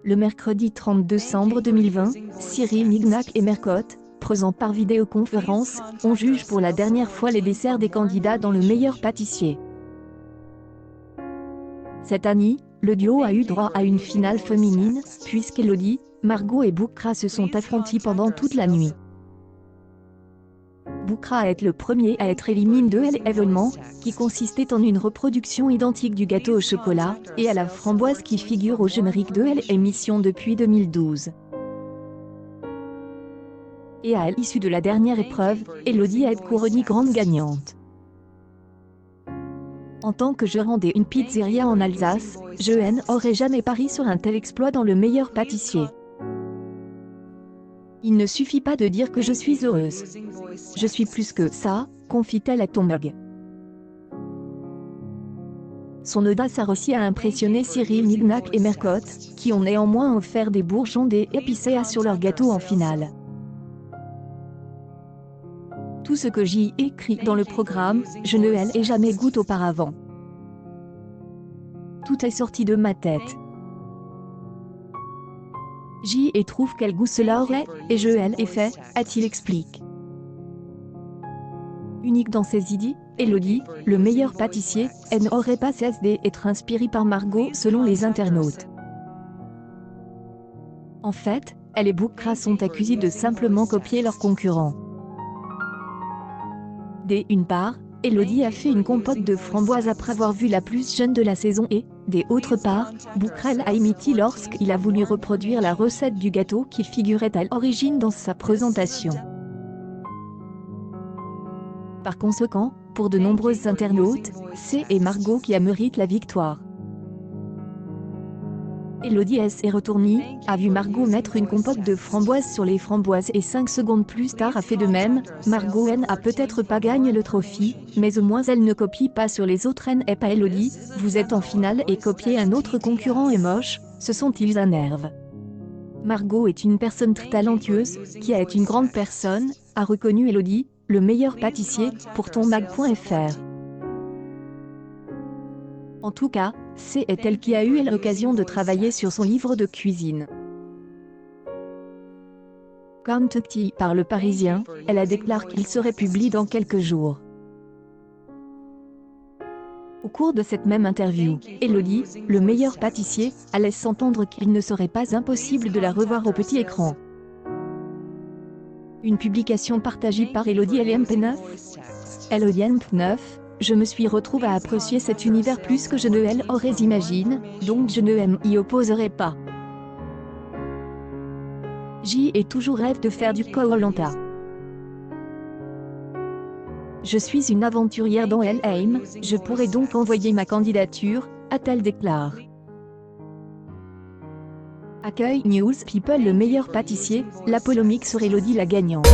Le mercredi 30 décembre 2020, Cyril Lignac et Mercotte, présents par vidéoconférence, on juge pour la dernière fois les desserts des candidats dans le meilleur pâtissier. Cette année, le duo a eu droit à une finale féminine, puisqu'Elodie, Margot et Boukra se sont affrontés pendant toute la nuit. Boukra est le premier à être éliminé de l'événement, qui consistait en une reproduction identique du gâteau au chocolat et à la framboise qui figure au générique de l'émission depuis 2012. Et à l'issue de la dernière épreuve, Elodie est couronnée grande gagnante. En tant que gérant d'une pizzeria en Alsace, je n'aurais jamais parié sur un tel exploit dans le meilleur pâtissier. Il ne suffit pas de dire que je suis heureuse. Je suis plus que ça, confie-t-elle à Tomberg. Son audace a réussi à impressionner Cyril Lignac et Mercotte, qui ont néanmoins offert des bourgeons épicés sur leur gâteau en finale. Tout ce que j'y écrit dans le programme, je ne l'ai jamais goûté auparavant. Tout est sorti de ma tête. J'y trouve quel goût cela aurait, et je l'ai fait, a-t-il expliqué. Unique dans ses idées, Elodie, le meilleur pâtissier, n'aurait pas cessé d'être inspirée par Margot selon les internautes. En fait, elle et Boukra sont accusées de simplement copier leurs concurrents. D'une part, Elodie a fait une compote de framboise après avoir vu la plus jeune de la saison et, d'autre part, Boukra a imité lorsqu'il a voulu reproduire la recette du gâteau qui figurait à l'origine dans sa présentation. Par conséquent, pour de nombreux internautes, c'est Margot qui a mérité la victoire. Elodie est retournée, a vu Margot mettre une compote de framboise sur les framboises et 5 secondes plus tard a fait de même. Margot n'a peut-être pas gagné le trophée, mais au moins elle ne copie pas sur les autres et pas Elodie. Vous êtes en finale et copier un autre concurrent est moche, ce sont-ils énerve. Margot est une personne très talentueuse, qui est une grande personne, a reconnu Elodie, le meilleur pâtissier, pour tonmag.fr. En tout cas, c'est elle qui a eu l'occasion de travailler sur son livre de cuisine. Contactée par Le Parisien, elle a déclaré qu'il serait publié dans quelques jours. Au cours de cette même interview, Elodie, le meilleur pâtissier, a laissé entendre qu'il ne serait pas impossible de la revoir au petit écran. Une publication partagée par Elodie LMP9. Elodie LMP9. Je me suis retrouvée à apprécier cet univers plus que je ne l'aurais imaginé, donc je ne m'y opposerai pas. J'y ai toujours rêvé de faire du Koh-Lanta. Je suis une aventurière dans LM, je pourrais donc envoyer ma candidature, a-t-elle déclaré. Accueil News People le meilleur pâtissier, la polémique sur Elodie la gagnante.